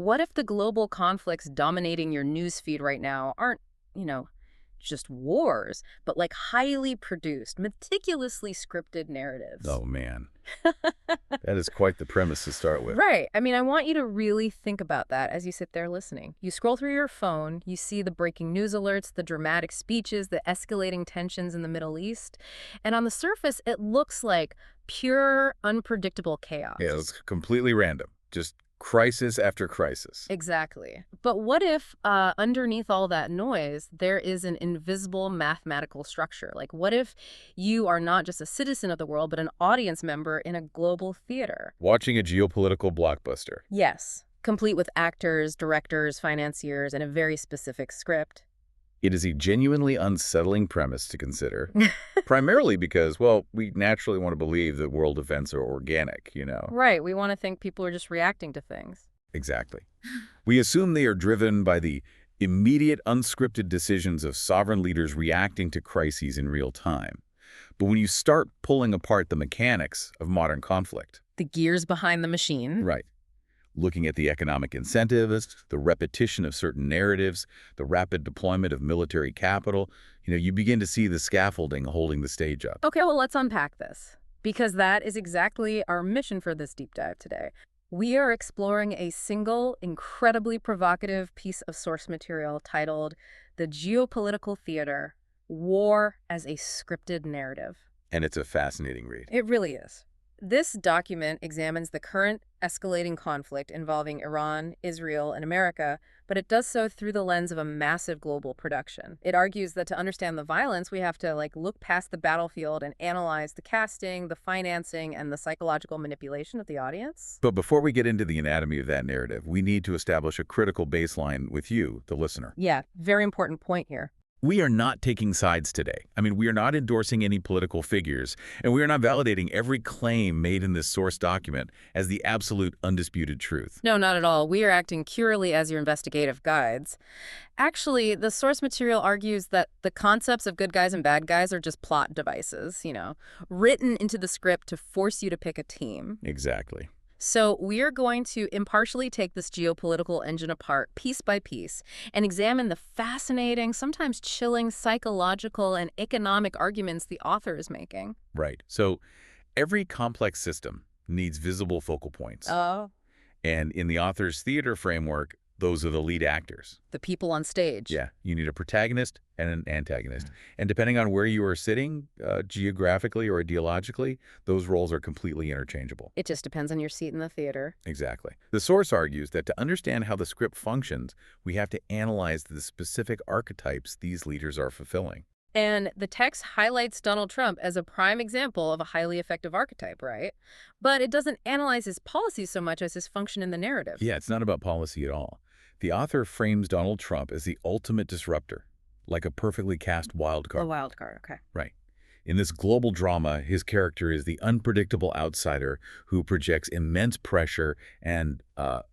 What if the global conflicts dominating your newsfeed right now aren't, you know, just wars, but like highly produced, meticulously scripted narratives? Oh, man. That is quite the premise to start with. Right. I mean, I want you to really think about that as you sit there listening. You scroll through your phone, you see the breaking news alerts, the dramatic speeches, the escalating tensions in the Middle East. And on the surface, it looks like pure, unpredictable Yeah, chaos. it's completely random. Just crisis after crisis. Exactly. But what if underneath all that noise, there is an invisible mathematical structure? Like, what if you are not just a citizen of the world, but an audience member in a global theater? Watching a geopolitical blockbuster. Yes, complete with actors, directors, financiers, and a very specific script. It is a genuinely unsettling premise to consider, primarily because, well, we naturally want to believe that world events are organic. Right, we want to think people are just reacting to things. Exactly. We assume they are driven by the immediate, unscripted decisions of sovereign leaders reacting to crises in real time. But when you start pulling apart the mechanics of modern conflict, The gears behind the machine. right, looking at the economic incentives, the repetition of certain narratives, the rapid deployment of military capital, you begin to see the scaffolding holding the stage up. Okay, well, let's unpack this, because that is exactly our mission for this deep dive today. We are exploring a single, incredibly provocative piece of source material titled The Geopolitical Theater: War as a Scripted Narrative. And it's a fascinating read. It really is. This document examines the current escalating conflict involving Iran, Israel, and America, but it does so through the lens of a massive global production. It argues that to understand the violence, we have to look past the battlefield and analyze the casting, the financing, and the psychological manipulation of the audience. But before we get into the anatomy of that narrative, we need to establish a critical baseline with you, the listener. Yeah, very important point here. We are not taking sides today. I mean, we are not endorsing any political figures, and we are not validating every claim made in this source document as the absolute undisputed truth. No, not at all. We are acting purely as your investigative guides. Actually, the source material argues that the concepts of good guys and bad guys are just plot devices, written into the script to force you to pick a team. Exactly. So we are going to impartially take this geopolitical engine apart piece by piece and examine the fascinating, sometimes chilling psychological and economic arguments the author is making. Right. So every complex system needs visible focal points. Oh. And in the author's theater framework, those are the lead actors. The people on stage. Yeah, you need a protagonist and an antagonist. And depending on where you are sitting, geographically or ideologically, those roles are completely interchangeable. It just depends on your seat in the theater. Exactly. The source argues that to understand how the script functions, we have to analyze the specific archetypes these leaders are fulfilling. And the text highlights Donald Trump as a prime example of a highly effective archetype, right? But it doesn't analyze his policies so much as his function in the narrative. Yeah, it's not about policy at all. The author frames Donald Trump as the ultimate disruptor, like a perfectly cast wild card. A wild card, okay. Right. In this global drama, his character is the unpredictable outsider who projects immense pressure and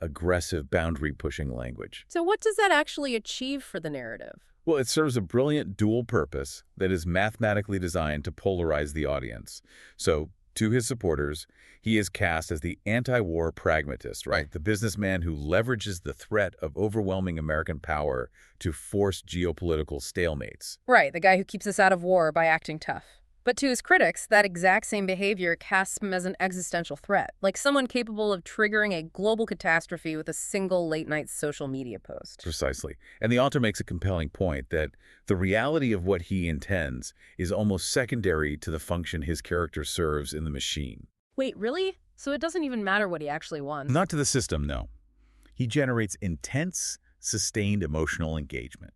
aggressive boundary-pushing language. So what does that actually achieve for the narrative? Well, it serves a brilliant dual purpose that is mathematically designed to polarize the audience. So, to his supporters, he is cast as the anti-war pragmatist, right? The businessman who leverages the threat of overwhelming American power to force geopolitical stalemates. Right, the guy who keeps us out of war by acting tough. But to his critics, that exact same behavior casts him as an existential threat, like someone capable of triggering a global catastrophe with a single late-night social media post. Precisely. And the author makes a compelling point that the reality of what he intends is almost secondary to the function his character serves in the machine. Wait, really? So it doesn't even matter what he actually wants? Not to the system, no. He generates intense, sustained emotional engagement.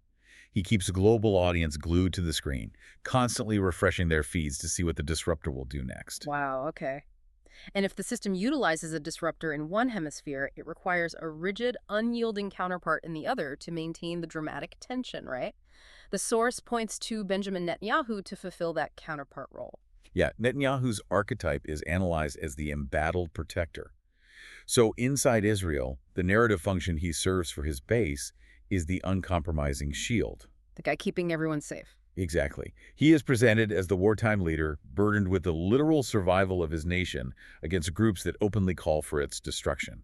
He keeps a global audience glued to the screen, constantly refreshing their feeds to see what the disruptor will do next. Wow, okay. And if the system utilizes a disruptor in one hemisphere, it requires a rigid, unyielding counterpart in the other to maintain the dramatic tension, right? The source points to Benjamin Netanyahu to fulfill that counterpart role. Yeah, Netanyahu's archetype is analyzed as the embattled protector. So inside Israel, the narrative function he serves for his base is the uncompromising shield. The guy keeping everyone safe. Exactly. He is presented as the wartime leader, burdened with the literal survival of his nation against groups that openly call for its destruction.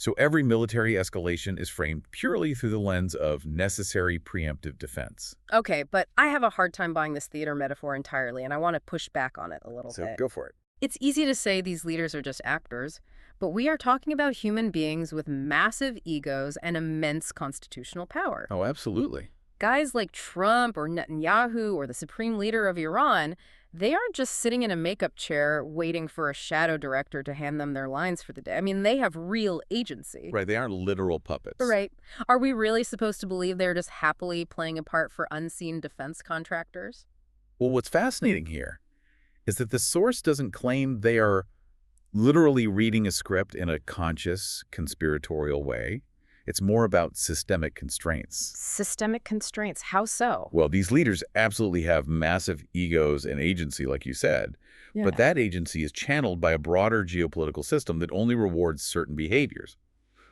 So every military escalation is framed purely through the lens of necessary preemptive defense. Okay, but I have a hard time buying this theater metaphor entirely, and I want to push back on it a little So bit. go for it. It's easy to say these leaders are just actors, but we are talking about human beings with massive egos and immense constitutional power. Oh, absolutely. Guys like Trump or Netanyahu or the supreme leader of Iran, they aren't just sitting in a makeup chair waiting for a shadow director to hand them their lines for the day. I mean, they have real agency. Right, they aren't literal puppets. Right. Are we really supposed to believe they're just happily playing a part for unseen defense contractors? Well, what's fascinating here is that the source doesn't claim they are literally reading a script in a conscious, conspiratorial way. It's more about systemic constraints. Systemic constraints. How so? Well, these leaders absolutely have massive egos and agency, like you said, but Yeah. that agency is channeled by a broader geopolitical system that only rewards certain behaviors.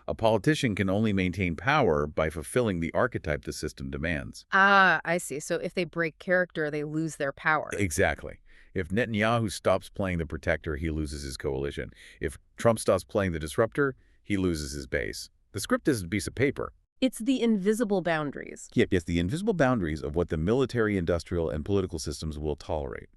A politician can only maintain power by fulfilling the archetype the system demands. Ah, I see. So if they break character, they lose their power. Exactly. If Netanyahu stops playing the protector, he loses his coalition. If Trump stops playing the disruptor, he loses his base. The script isn't a piece of paper. It's the invisible boundaries. Yep, it's the invisible boundaries of what the military, industrial, and political systems will tolerate.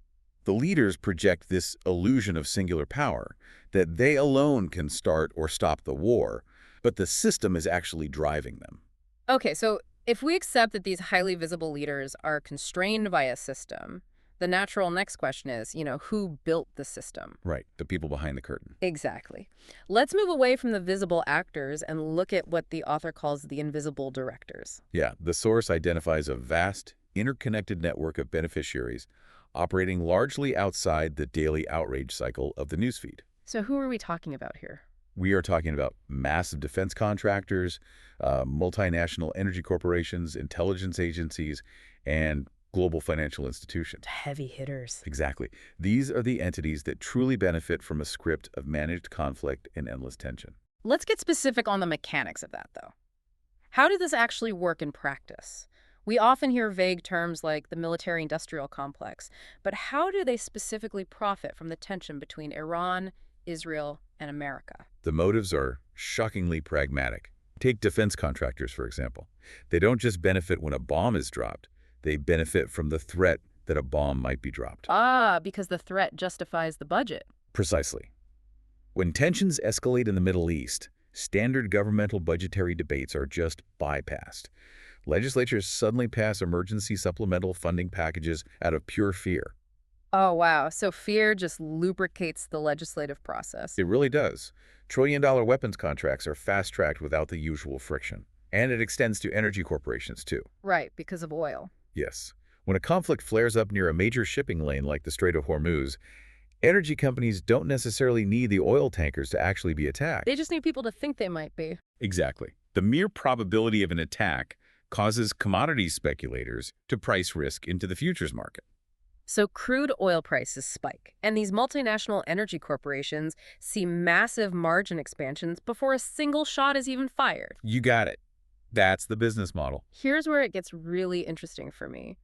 The leaders project this illusion of singular power, that they alone can start or stop the war, but the system is actually driving them. Okay, so if we accept that these highly visible leaders are constrained by a system, the natural next question is, who built the system? Right, the people behind the curtain. Exactly. Let's move away from the visible actors and look at what the author calls the invisible directors. Yeah, the source identifies a vast, interconnected network of beneficiaries operating largely outside the daily outrage cycle of the newsfeed. So who are we talking about here? We are talking about massive defense contractors, multinational energy corporations, intelligence agencies, and global financial institutions. Heavy hitters. Exactly. These are the entities that truly benefit from a script of managed conflict and endless tension. Let's get specific on the mechanics of that, though. How did this actually work in practice? We often hear vague terms like the military-industrial complex, but how do they specifically profit from the tension between Iran, Israel, and America? The motives are shockingly pragmatic. Take defense contractors, for example. They don't just benefit when a bomb is dropped. They benefit from the threat that a bomb might be dropped. Ah, because the threat justifies the budget. Precisely. When tensions escalate in the Middle East, standard governmental budgetary debates are just bypassed. Legislatures suddenly pass emergency supplemental funding packages out of pure fear. Oh, wow. So fear just lubricates the legislative process. It really does. Trillion-dollar weapons contracts are fast-tracked without the usual friction. And it extends to energy corporations, too. Right, because of oil. Yes. When a conflict flares up near a major shipping lane like the Strait of Hormuz, energy companies don't necessarily need the oil tankers to actually be attacked. They just need people to think they might be. Exactly. The mere probability of an attack causes commodities speculators to price risk into the futures market. So crude oil prices spike, and these multinational energy corporations see massive margin expansions before a single shot is even fired. You got it. That's the business model. Here's where it gets really interesting for me.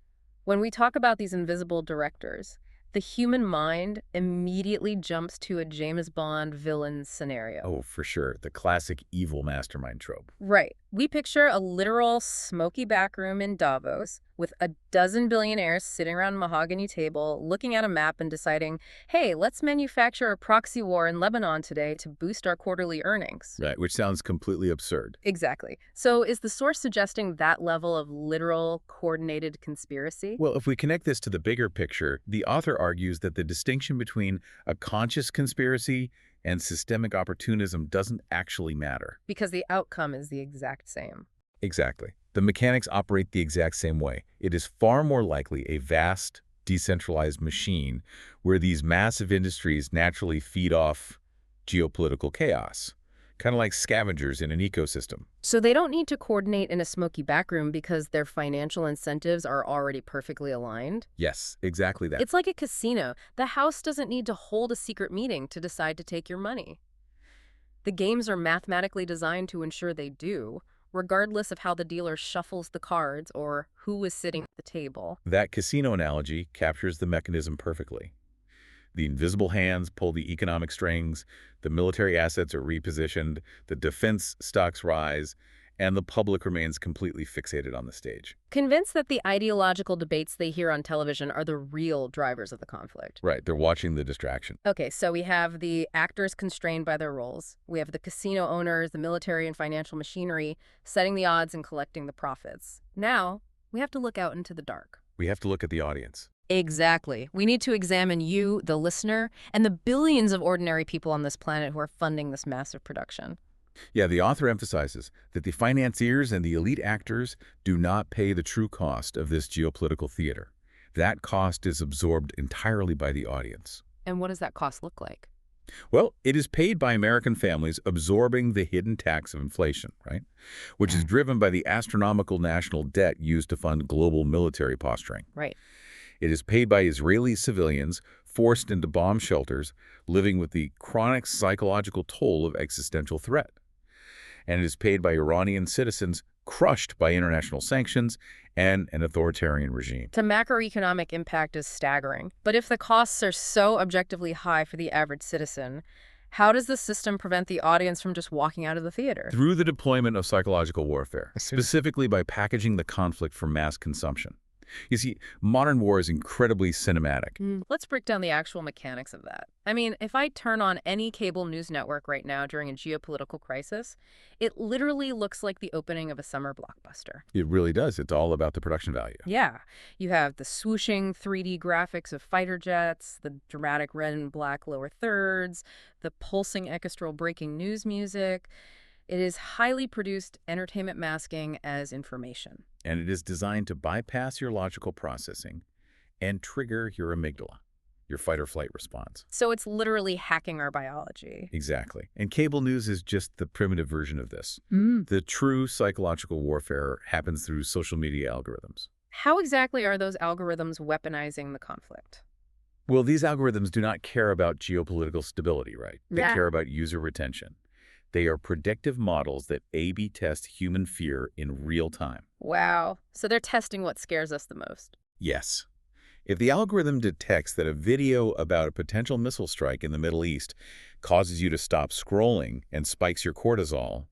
When we talk about these invisible directors, the human mind immediately jumps to a James Bond villain scenario. Oh, for sure. The classic evil mastermind trope. Right. We picture a literal smoky back room in Davos with a dozen billionaires sitting around a mahogany table looking at a map and deciding, hey, let's manufacture a proxy war in Lebanon today to boost our quarterly earnings. Right, which sounds completely absurd. Exactly. So is the source suggesting that level of literal coordinated conspiracy? Well, if we connect this to the bigger picture, the author argues that the distinction between a conscious conspiracy and systemic opportunism doesn't actually matter. Because the outcome is the exact same. Exactly. The mechanics operate the exact same way. It is far more likely a vast, decentralized machine where these massive industries naturally feed off geopolitical chaos, kind of like scavengers in an ecosystem. So they don't need to coordinate in a smoky backroom because their financial incentives are already perfectly aligned? Yes, exactly that. It's like a casino. The house doesn't need to hold a secret meeting to decide to take your money. The games are mathematically designed to ensure they do, regardless of how the dealer shuffles the cards or who is sitting at the table. That casino analogy captures the mechanism perfectly. The invisible hands pull the economic strings, the military assets are repositioned, the defense stocks rise, and the public remains completely fixated on the stage. Convinced that the ideological debates they hear on television are the real drivers of the conflict. Right, they're watching the distraction. Okay, so we have the actors constrained by their roles. We have the casino owners, the military and financial machinery, setting the odds and collecting the profits. Now, we have to look out into the dark. We have to look at the audience. Exactly. We need to examine you, the listener, and the billions of ordinary people on this planet who are funding this massive production. Yeah, the author emphasizes that the financiers and the elite actors do not pay the true cost of this geopolitical theater. That cost is absorbed entirely by the audience. And what does that cost look like? Well, it is paid by American families absorbing the hidden tax of inflation, right? Which is driven by the astronomical national debt used to fund global military posturing. Right. It is paid by Israeli civilians forced into bomb shelters, living with the chronic psychological toll of existential threat. And it is paid by Iranian citizens crushed by international sanctions and an authoritarian regime. The macroeconomic impact is staggering. But if the costs are so objectively high for the average citizen, how does the system prevent the audience from just walking out of the theater? Through the deployment of psychological warfare, specifically by packaging the conflict for mass consumption. You see, modern war is incredibly cinematic. Let's break down the actual mechanics of that. I mean, if I turn on any cable news network right now during a geopolitical crisis, it literally looks like the opening of a summer blockbuster. It really does. It's all about the production value. Yeah, you have the swooshing 3D graphics of fighter jets, the dramatic red and black lower thirds, the pulsing orchestral breaking news music. It is highly produced entertainment masking as information. And it is designed to bypass your logical processing and trigger your amygdala, your fight-or-flight response. So it's literally hacking our biology. Exactly. And cable news is just the primitive version of this. The true psychological warfare happens through social media algorithms. How exactly are those algorithms weaponizing the conflict? Well, these algorithms do not care about geopolitical stability, right? They care about user retention. They are predictive models that A/B test human fear in real time. Wow. So they're testing what scares us the most. Yes. If the algorithm detects that a video about a potential missile strike in the Middle East causes you to stop scrolling and spikes your cortisol,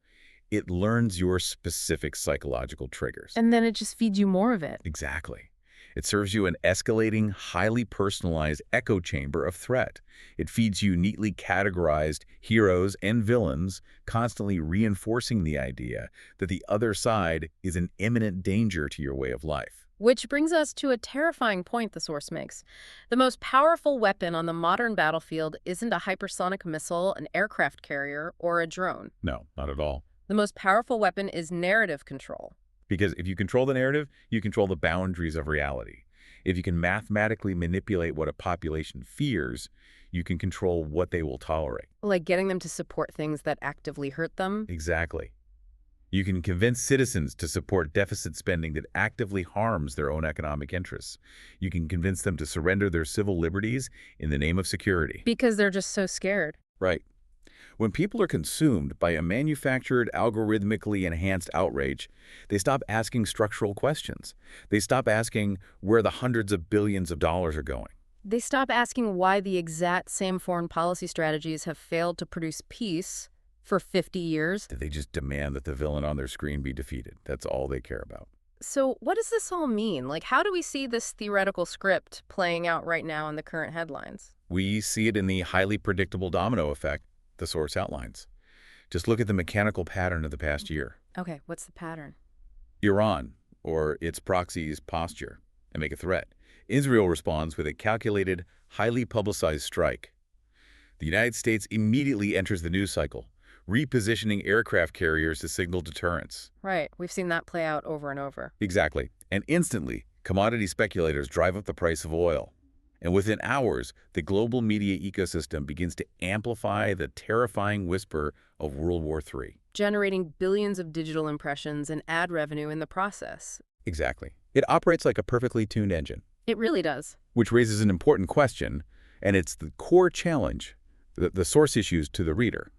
it learns your specific psychological triggers. And then it just feeds you more of it. Exactly. It serves you an escalating, highly personalized echo chamber of threat. It feeds you neatly categorized heroes and villains, constantly reinforcing the idea that the other side is an imminent danger to your way of life. Which brings us to a terrifying point the source makes. The most powerful weapon on the modern battlefield isn't a hypersonic missile, an aircraft carrier, or a drone. No, not at all. The most powerful weapon is narrative control. Because if you control the narrative, you control the boundaries of reality. If you can mathematically manipulate what a population fears, you can control what they will tolerate. Like getting them to support things that actively hurt them? Exactly. You can convince citizens to support deficit spending that actively harms their own economic interests. You can convince them to surrender their civil liberties in the name of security. Because they're just so scared. Right. When people are consumed by a manufactured, algorithmically enhanced outrage, they stop asking structural questions. They stop asking where the hundreds of billions of dollars are going. They stop asking why the exact same foreign policy strategies have failed to produce peace for 50 years. They just demand that the villain on their screen be defeated. That's all they care about. So what does this all mean? Like, how do we see this theoretical script playing out right now in the current headlines? We see it in the highly predictable domino effect the source outlines. Just look at the mechanical pattern of the past year. Okay, what's the pattern? Iran, or its proxies, posture and make a threat. Israel responds with a calculated, highly publicized strike. The United States immediately enters the news cycle, repositioning aircraft carriers to signal deterrence. Right, we've seen that play out over and over. Exactly. And instantly, commodity speculators drive up the price of oil. And within hours, the global media ecosystem begins to amplify the terrifying whisper of World War III. Generating billions of digital impressions and ad revenue in the process. Exactly. It operates like a perfectly tuned engine. It really does. Which raises an important question, and it's the core challenge, the source issues to the reader.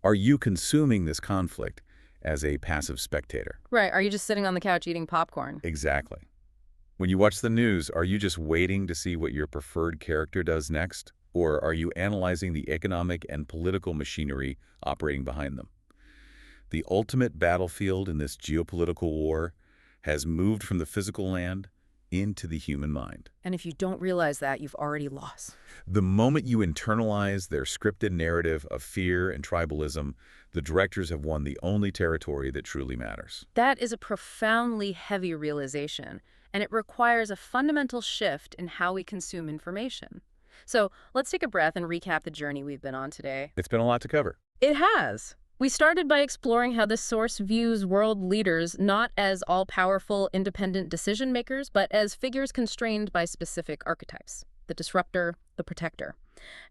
Are you consuming this conflict as a passive spectator? Right. Are you just sitting on the couch eating popcorn? Exactly. When you watch the news, are you just waiting to see what your preferred character does next? Or are you analyzing the economic and political machinery operating behind them? The ultimate battlefield in this geopolitical war has moved from the physical land into the human mind. And if you don't realize that, you've already lost. The moment you internalize their scripted narrative of fear and tribalism, the directors have won the only territory that truly matters. That is a profoundly heavy realization, and it requires a fundamental shift in how we consume information. So let's take a breath and recap the journey we've been on today. It's been a lot to cover. It has. We started by exploring how this source views world leaders not as all-powerful, independent decision-makers, but as figures constrained by specific archetypes, the disruptor, the protector.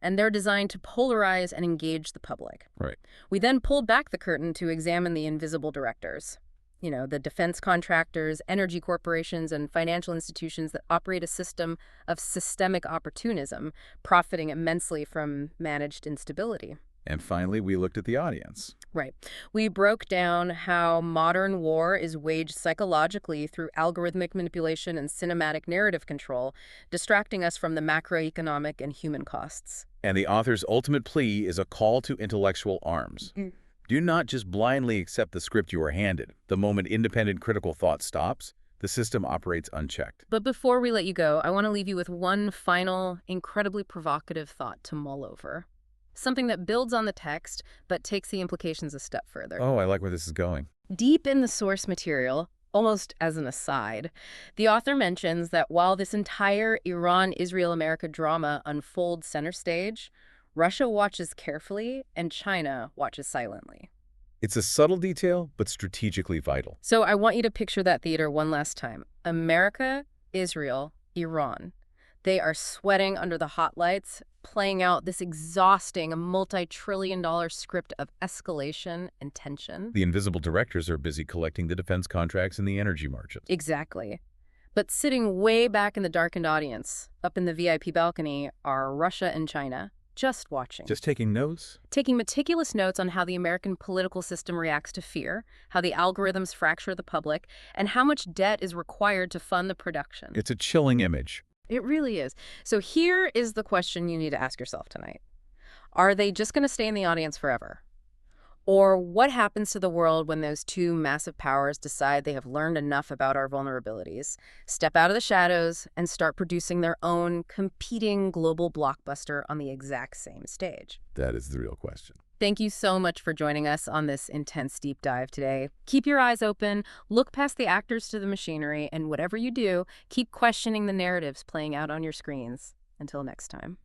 And they're designed to polarize and engage the public. Right. We then pulled back the curtain to examine the invisible directors. You know, the defense contractors, energy corporations, and financial institutions that operate a system of systemic opportunism, profiting immensely from managed instability. And finally, we looked at the audience. Right. We broke down how modern war is waged psychologically through algorithmic manipulation and cinematic narrative control, distracting us from the macroeconomic and human costs. And the author's ultimate plea is a call to intellectual arms. Do not just blindly accept the script you are handed. The moment independent critical thought stops, the system operates unchecked. But before we let you go, I want to leave you with one final, incredibly provocative thought to mull over. Something that builds on the text, but takes the implications a step further. Oh, I like where this is going. Deep in the source material, almost as an aside, the author mentions that while this entire Iran-Israel-America drama unfolds center stage, Russia watches carefully and China watches silently. It's a subtle detail, but strategically vital. So I want you to picture that theater one last time. America, Israel, Iran. They are sweating under the hot lights, playing out this exhausting multi-trillion-dollar script of escalation and tension. The invisible directors are busy collecting the defense contracts and the energy margins. Exactly. But sitting way back in the darkened audience, up in the VIP balcony, are Russia and China, just watching. Just taking notes? Taking meticulous notes on how the American political system reacts to fear, how the algorithms fracture the public, and how much debt is required to fund the production. It's a chilling image. It really is. So here is the question you need to ask yourself tonight. Are they just going to stay in the audience forever? Or what happens to the world when those two massive powers decide they have learned enough about our vulnerabilities, step out of the shadows, and start producing their own competing global blockbuster on the exact same stage? That is the real question. Thank you so much for joining us on this intense deep dive today. Keep your eyes open, look past the actors to the machinery, and whatever you do, keep questioning the narratives playing out on your screens. Until next time.